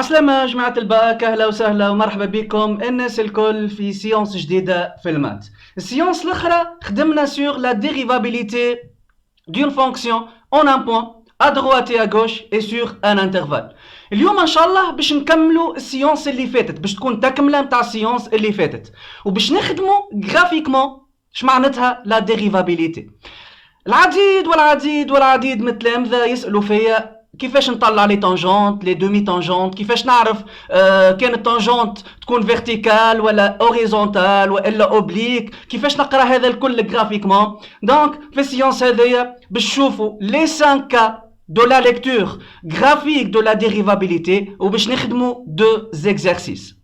عسلامة جماعة الباك، أهلا وسهلا ومرحبا بكم الناس الكل في سيونس جديدة في المات. السيونس الأخرى خدمنا sur la dérivabilité d'une fonction en un point à droite et à gauche et sur un intervalle. اليوم ان شاء الله باش نكملوا السيونس اللي فاتت، باش تكون تكمله نتاع السيونس اللي فاتت، وباش نخدموا غرافيكمون اش معناتها لا ديريفابيليتي. العديد من التلامذه يسالوا فيا كيفاش نطلع لي طونجونت لي دومي طونجونت، كيفاش نعرف كان الطونجونت تكون فيرتيكال ولا اوريزونتال ولا اوبليك، كيفاش نقرا هذا الكل غرافيكمون. دونك في السيونس هذيا باش تشوفوا لي 5 كا de la lecture graphique de la dérivabilité ou باش نخدموا deux exercices.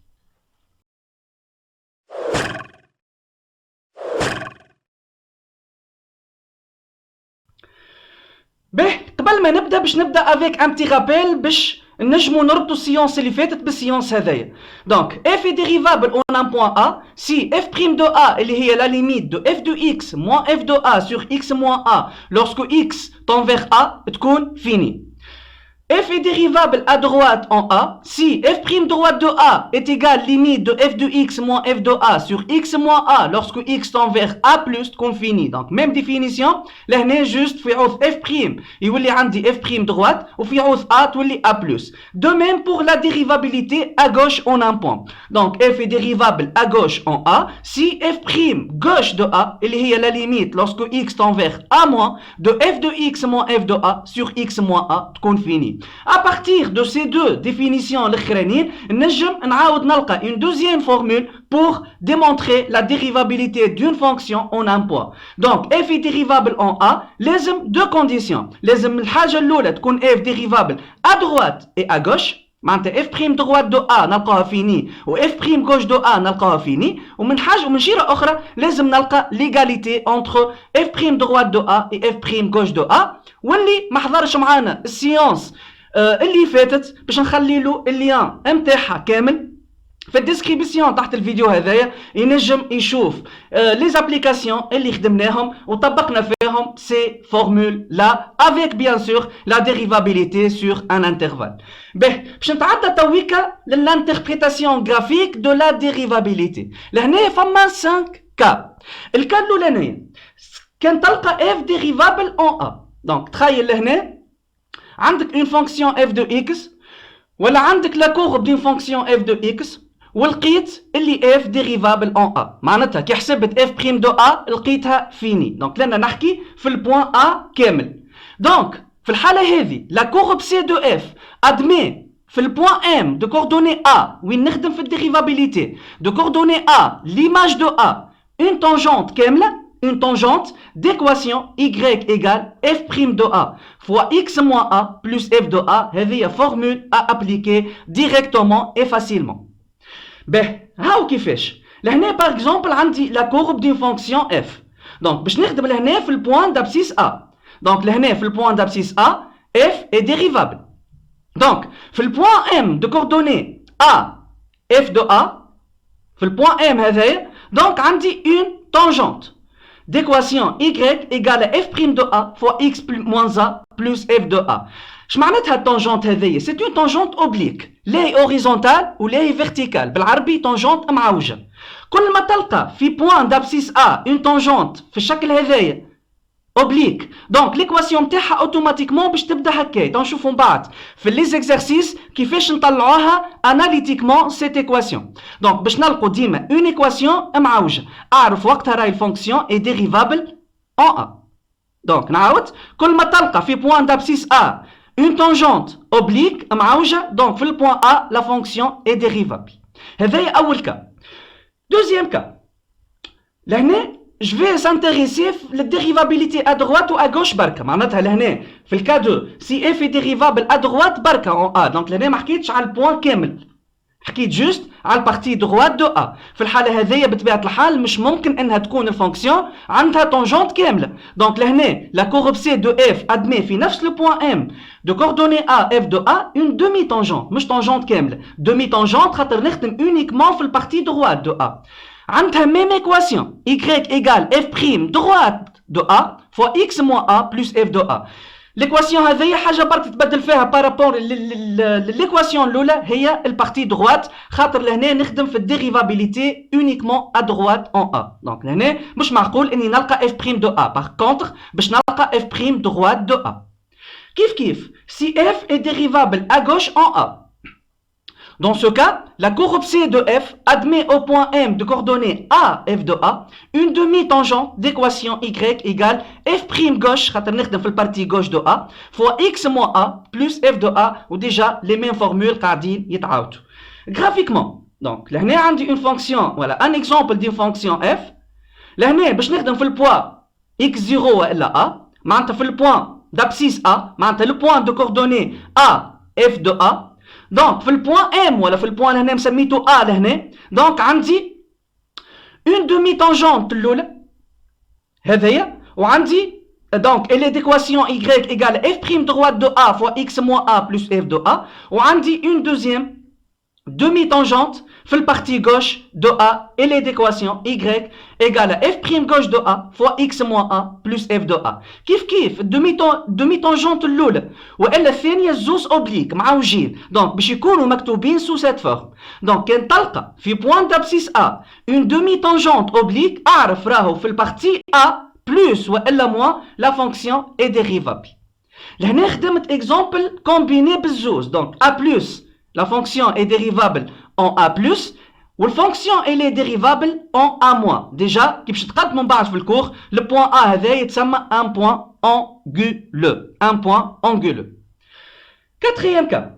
به قبل ما نبدا باش نبدا avec un petit rappel باش نجمو نربطو السيونس اللي فاتت بالسيونس هذايا. دونك f est dérivable en un point A si f' de A اللي هي la limite de f de x moins f de A sur x moins A lorsque x tend vers A تكون finie. f est dérivable à droite en A si f' droite de A est égal limite de f de x moins f de A sur x moins A lorsque x tend vers A plus تكون fini. Donc même définition لهنا juste في عوض f' يولي عندي f' droite وفي عوض A تولي A plus. De même pour la dérivabilité à gauche en un point. Donc f est dérivable à gauche en A si f' gauche de A اللي هي la limite lorsque x tend vers A moins de f de x moins f de A sur x moins A تكون fini. À partir de ces deux définitions الأخرانيين نجم نعاود نلقى une deuxième formule pour démontrer la dérivabilité d'une fonction en un point. Donc f est dérivable en A لازم deux conditions. لازم الحاجة الأولى تكون f dérivable à droite et à gauche، معناتها f' droite de A نلقاها فيني و f' gauche de A نلقاها فيني، ومن شيرة أخرى لازم نلقى l'égalité entre f' droite de A et f' gauche de A. واللي ما حضرش معانا السيونس اللي فاتت باش نخلي له اللين نتاعها كامل في الديسكريبسيون تحت الفيديو هذايا، ينجم يشوف لي زابليكاسيون اللي خدمناهم وطبقنا فيهم سي فورمول لا افيك بيان سور لا ديريفابيليتي سور ان انترفال. به باش نتعدى تويكا للانتربريتاسيون غرافيك دو لا ديريفابيليتي. لهنا فما 5 كا. الكا الاولانيه كان تلقى اف ديريفابل اون ا. دونك تخيل لهنا عندك une fonction f de x ولا عندك la courbe d'une fonction f de x ولقيت اللي f dérivable en a، معناتها كي حسبت f' de a لقيتها فيني. دونك لنا نحكي في البوان a كامل. دونك في الحالة هذه la courbe c de f admet في البوان m de coordonnée a وين نخدم في الديريفابيليتي de coordonnée a l'image de a une tangente كاملة، une tangente d'équation y égale f' de a fois x moins a plus f de a. هذه formule à appliquer directement et facilement. به هاو كيفاش لهنا par exemple عندي la courbe d'une fonction f. donc باش نخدم لهنا في البوان d'abscisse a. donc لهنا في البوان d'abscisse a f est dérivable. donc في البوان m de coordonnée a f de a في البوان m هذايا donc عندي une tangente d'équation y égale à f' de a fois x moins a plus f de a. اش معناتها التانجونت هذيا؟ سي اون تانجونت اوبليك، لا هي اوريزونتال ولا هي فيرتيكال، بالعربي تانجونت معوجه. كل ما تلقى في بوان دابسيس ا اون تانجونت في الشكل هذايا اوبليك، دونك ليكواسيون نتاعها اوتوماتيكمون باش تبدا هكايا. تنشوفوا من بعد في لي زيكزارسيس كيفاش نطلعوها اناليتيكمون سيت ايكواسيون. دونك باش نلقوا ديما اون ايكواسيون معوجه، اعرف وقتها راهي الفونكسيون اي ديريفابل ان ا. دونك نعاود، كل ما تلقى في بوان دابسيس ا une tangente oblique معوجة، donc في البوان A la fonction est dérivable. هذا أول cas. Deuxième cas. لهنا je vais s'intéresser la dérivabilité à droite ou à gauche بركة. معناتها لهنا في الكا 2 si f est dérivable à droite بركة en A. donc لهنا ما حكيتش على البوان كامل، حكيت جوست على البارتي دروات دو A. في الحالة هذيا بطبيعة الحال مش ممكن انها تكون الفونكسيون عندها طونجونت كاملة. دونك لهنا لا كورب سي دو اف ادمي في نفس لو بوان ام دو كوردوني A f de A une demi tangente، مش طونجونت كاملة، demi tangente خاطر نخدم uniquement في البارتي دروات دو A. عندها ميم ايكواسيون y égale f' droite de A fois x moins A plus f de A. ليكواسيون هذه حاجه برك تتبدل فيها بارابور ليكواسيون الاولى هي البارتي دروات، خاطر لهنا نخدم في الديريفابيليتي اونيكمون ا دروات اون ا. دونك لهنا مش معقول اني نلقى اف بريم دو ا، باغ كونتر باش نلقى اف بريم دروات دو ا. كيف si f est dérivable à gauche en a. Dans ce cas, la courbe C de f admet au point M de coordonnées A, f de A, une demi-tangente d'équation y égale f' gauche, في البارتي gauche de A, fois x moins A plus f de A, ou déjà les mêmes formules قاعدين يتعاودوا. Graphiquement, donc لهنا عندي une fonction, voilà un exemple d'une fonction f. لهنا باش نخدم في البوا x0 والا A, معناتها في البوان d'abscisse A, معناتها le point de coordonnées A, f de A. Donc في البوان M ولا في البوان هنا مسميته A لهنا، donc عندي une demi-tangente الأولى هذايا، وعندي donc elle est d'équation y égale f' droite de A fois x moins A plus f de A، وعندي une deuxième demi-tangente في البارتي gauche de A elle est d'équation y égale f' gauche de A fois x moins A plus f de A. كيف demi-tangente الأولى وإلا الثانية زوز أوبليك معوجين، دونك باش يكونوا مكتوبين sous cette forme. دونك كان تلقى في point d'abscisse A une demi-tangente oblique أعرف راهو في البارتي A plus والا moins la fonction est dérivable. لهنا خدمت exemple combiné بالزوز، دونك A plus la fonction est dérivable en A+, ou la fonction elle est dérivable en A-. Déjà, qui peut من بعد في الكور, le point A هذا يتسمى un point anguleux. Un point anguleux. Quatrième cas.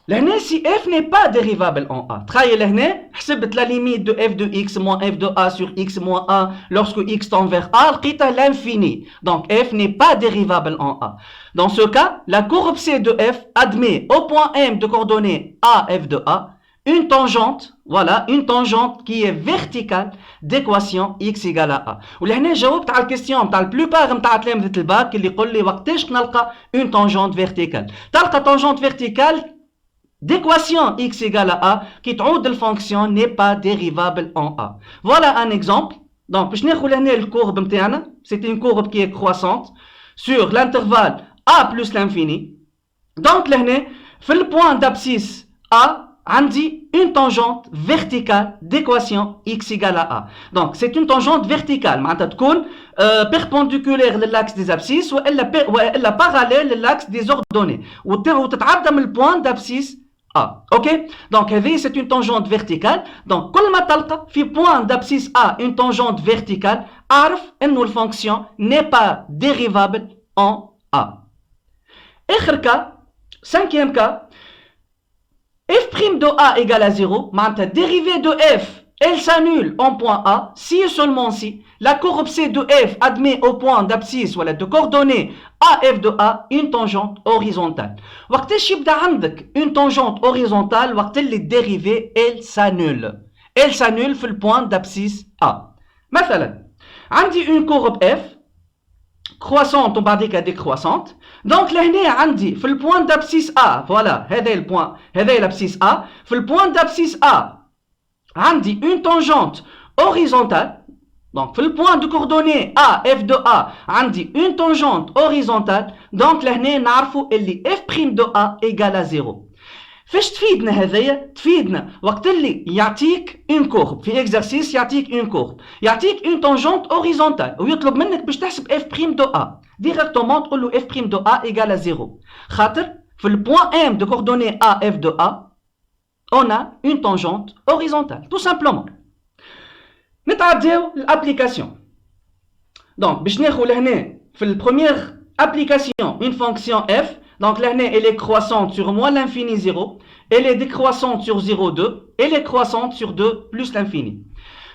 لهنا si f n'est pas dérivable en A. تخيل لهنا حسبت la limite de f de x moins f de A sur x moins A lorsque x tend vers A, لقيتها l'infini. Donc f n'est pas dérivable en A. Dans ce cas, la courbe C de f admet au point M de coordonnées A, f de A, une tangente, voilà, une tangente qui est verticale d'équation x égale à A. ولهنا جاوبت على الكيستيون تاع البلوبار نتاع تلامذة الباك اللي يقول لي وقتاش نلقى une tangente verticale. تلقى tangente verticale d'équation x égale à A qui تعود الفونكسيون n'est pas dérivable en A. Voilà un exemple. Donc باش ناخذ لهنا الكورب نتاعنا، c'est une courbe qui est croissante sur l'intervalle A plus l'infini. Donc لهنا في البوان d'abscisse A عندي une tangente verticale d'équation x égale à A. Donc c'est une tangente verticale معناتها تكون perpendiculaire للأكس des abscisses وإلا parallèle للأكس des ordonnées وتتعدى من البوان d'abscisse A. Ok? Donc c'est une tangente verticale. Donc كل ما تلقى في point d'abscisse A une tangente verticale أعرف إنه الفونكسيون n'est pas dérivable en A. آخر cas, cinquième cas, f' de A égale à 0, معناتها dérivée de f, elle s'annule en point A si et seulement si la courbe C de f admet au point d'abscisse ولا de coordonnées A f de A une tangente horizontale. وقتاش يبدا عندك une tangente horizontale وقت اللي dérivée elle s'annule. Elle s'annule في le point d'abscisse A. مثلا عندي une courbe f croissante وبعديك décroissante. Donc لهنا عندي في البوان d'abscisse A, voilà هذا البوان هذا l'abscisse A, في البوان d'abscisse A عندي une tangente horizontale. Donc في البوان de coordonnées A f de A عندي une tangente horizontale. Donc لهنا نعرفوا اللي f' de A égale à 0. فاش تفيدنا هذايا؟ تفيدنا وقت اللي يعطيك une courbe في exercice يعطيك une courbe يعطيك une tangente horizontale ويطلب منك باش تحسب f' de A. Directement تقول له f' de A égale à 0 خاطر في البوان M de coordonnées A f de A on a une tangente horizontale tout simplement. نتعداو l'application. Donc باش ناخذ لهنا في البروميير application une fonction f. Donc لهنا elle est croissante sur moins l'infini 0, elle est décroissante sur 0,2, elle est croissante sur 2 plus l'infini.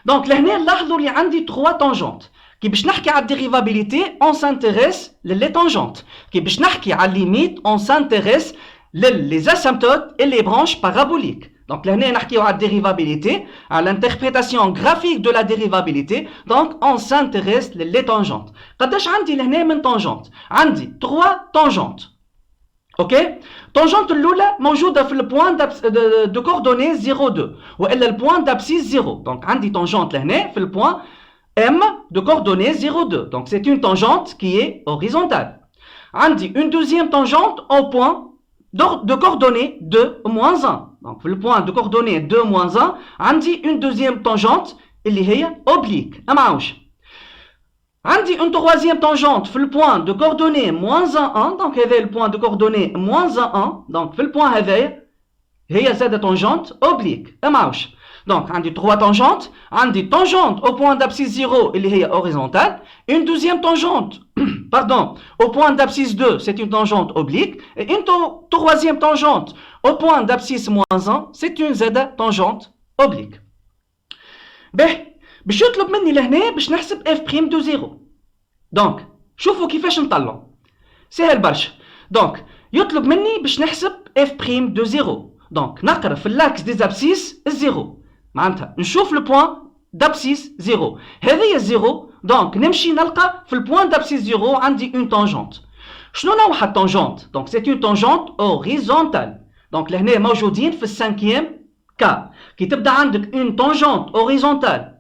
Donc لهنا نلاحظوا اللي عندي 3 tangentes. كي باش نحكي على الديريفابيليتي on s'intéresse les tangentes. كي باش نحكي على limite on s'intéresse les asymptotes et les branches paraboliques. Donc لهنا نحكيو على الديريفابيليتي على l'interprétation graphique de la dérivabilité. Donc on s'intéresse les tangentes. قداش عندي لهنا من tangentes؟ عندي 3 tangentes. اوكي طونجونت الاولى موجوده في البوان دو كوردوني 0 والا البوان d'abscisse 0. دونك عندي طونجونت لهنا في البوان M de coordonnées 0 2. Donc c'est une tangente qui est horizontale. عندي une deuxième tangente au point de coordonnées 2 moins 1. Donc le point de coordonnées 2 moins 1 عندي une deuxième tangente اللي هي oblique. معاوش عندي une troisième tangente في le point de coordonnées moins 1. Donc هذا le point de coordonnées moins 1. Donc في le point هذايا هي زادة tangente oblique. معاوش Donc عندي 3 tangentes. عندي tangente au point d'abscisse 0 اللي هي horizontale. Une deuxième tangente pardon, au point d'abscisse 2, c'est une tangente oblique. Et une troisième tangente au point d'abscisse moins 1, c'est une z tangente oblique. باش يطلب مني لهنا باش نحسب f' de 0. دونك شوفوا كيفاش نطلعوا. سهل برشا. دونك يطلب مني باش نحسب f' de 0. دونك نقرا في اللاكس دي زابسيس الزيرو. معناتها نشوف لو بوان d'abscisse 0. هذه الزيرو. دونك نمشي نلقى في البوان d'abscisse 0 عندي une tangente. شنو نوع التانجونت؟ دونك سي une tangente horizontale. دونك لهنا موجودين في السانكيام كا. كي تبدا عندك une tangente horizontale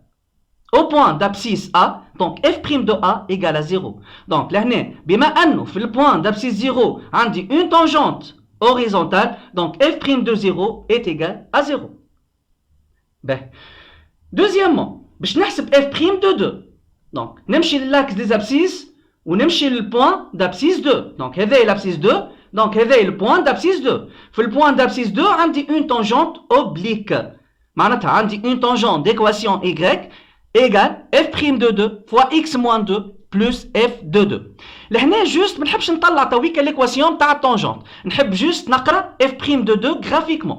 au point d'abscisse A, donc f' de A égale à 0. Donc لهنا بما انه في البوان d'abscisse 0 عندي une tangente horizontale, donc f' de 0 est égal à 0. Deuxièmement, باش نحسب f' de 2. Donc نمشي للاكس des abscisses ونمشي للبوان d'abscisse 2. Donc هذا l'abscisse 2. Donc هذا le point d'abscisse 2. في البوان d'abscisse 2 عندي une tangente oblique. معناتها عندي une tangente d'équation y égale f' de 2 fois x moins 2 plus f de 2. لهنا جوست ما نحبش نطلع تويكا ليكواسيون تاع التانجونت. نحب جوست نقرا f' de 2 graphiquement.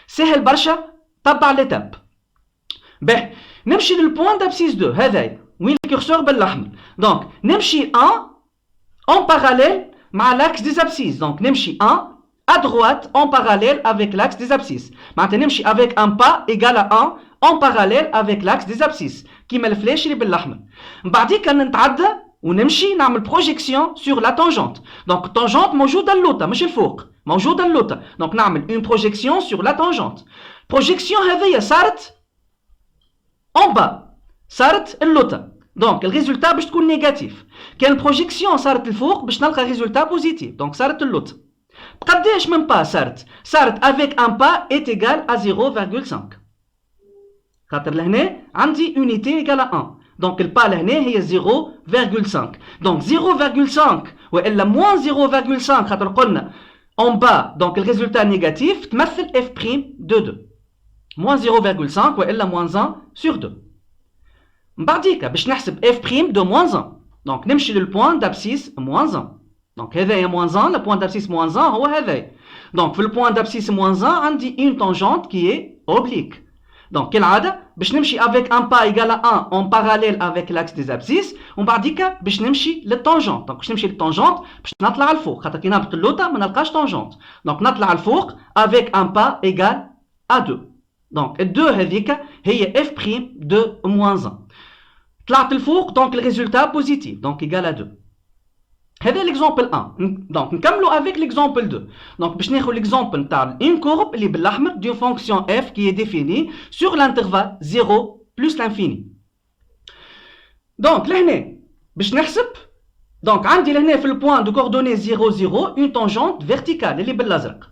سهل برشا. تبع ليتاب. نمشي للبوان d'abscisse 2 هذايا وين الكورسور بالاحمر. دونك نمشي 1 en parallèle مع l'axe des abscisses. Donc نمشي 1 à droite en parallèle avec l'axe des abscisses. معناتها نمشي avec un pas égal à 1 en parallèle avec l'axe des abscisses كيما الفلاش اللي بالاحمر. من بعديك نتعدى ونمشي نعمل بروجيكسيون sur la tangente. Donc التانجونت موجوده اللوطه مش الفوق، موجوده اللوطه. دونك نعمل une projection sur la tangente. بروجيكسيون هذيا صارت en bas، صارت اللوطه. دونك الريزولتا باش تكون نيجاتيف. كان البروجيكسيون صارت الفوق باش نلقى ريزولتا بوزيتيف. دونك صارت اللوطه. بقداش من با صارت؟ صارت avec un pas est égal à 0,5. خاطر لهنا عندي unité égale à 1. دونك البا لهنا هي 0,5. دونك 0,5 والا moins 0,5 خاطر قلنا en bas دونك الريزولتا نيجاتيف تمثل f' de 2. moins 0,5 والا moins 1 sur 2. من بعديك باش نحسب f' de moins 1. دونك نمشي للبوان d'abscisse moins 1. دونك هذايا moins 1 le point d'abscisse moins 1 هو هذايا. دونك في البوان d'abscisse moins 1 عندي une tangente qui est oblique. دونك كالعادة باش نمشي avec un pas égal à 1 en parallèle avec l'axe des abscisses ومن بعديك باش نمشي للتانجونت. دونك باش نمشي للتانجونت باش نطلع الفوق خاطر كي نهبط اللوطة ما نلقاش تانجونت. دونك نطلع الفوق avec un pas égal à 2. دونك ال 2 هذيك هي f' de moins 1. طلعت الفوق دونك الريزولتا بوزيتيف دونك égal à 2. هذا l'exemple 1. دونك نكملوا avec l'exemple 2. دونك باش ناخذ l'exemple نتاع une courbe اللي بالاحمر d'une fonction f qui est définie sur l'intervalle 0 plus l'infini. دونك لهنا باش نحسب دونك عندي لهنا في البوان دو كوردوني 0 0 une tangente verticale اللي بالازرق.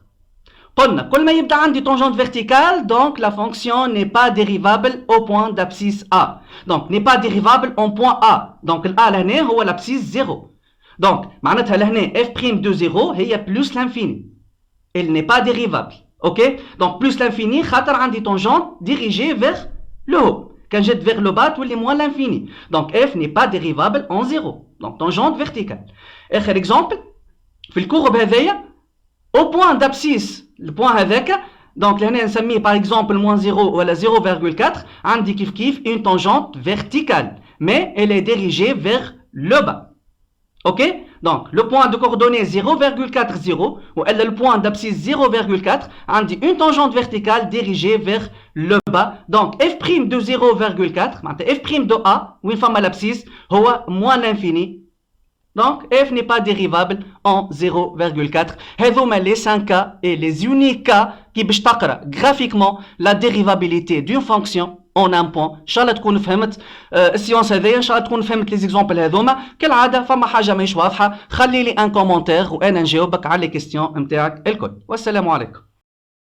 قلنا كل ما يبدا عندي tangente verticale donc la fonction n'est pas dérivable au point d'abscisse A. donc n'est pas dérivable en point A. donc ال A لهنا هو l'abscisse 0. Donc, معناتها لهنا f' de 0 هي plus l'infini. Elle n'est pas dérivable. Ok? Donc, plus l'infini خاطر عندي tangente dirigée vers le haut. Quand jette vers le bas, تولي moins l'infini. Donc, f n'est pas dérivable en 0. Donc, tangente verticale. آخر exemple, في الكورب هذايا au point d'abscisse, le point هذاك, donc لهنا نسميه par exemple moins 0 ولا 0,4 عندي كيف كيف une tangente verticale. Mais elle est dirigée vers le bas. Ok? Donc, le point de coordonnées 0,40 ou le point d'abscisse 0,4 عندي une tangente verticale dirigée vers le bas. Donc, f' de 0,4 معناتها f' de A وين فما l'abscisse هو moins l'infini. Donc, f n'est pas dérivable en 0,4. هذوما les 5 cas et les uniques cas qui باش تقرا graphiquement la dérivabilité d'une fonction اون ان بوان. ان شاء الله تكون فهمت السيونس هذايا، ان شاء الله تكون فهمت لي زيكزامبل هذوما. كالعاده فما حاجه ماهيش واضحه خلي لي ان كومونتير وانا نجاوبك على لي كيستيون نتاعك الكل. والسلام عليكم.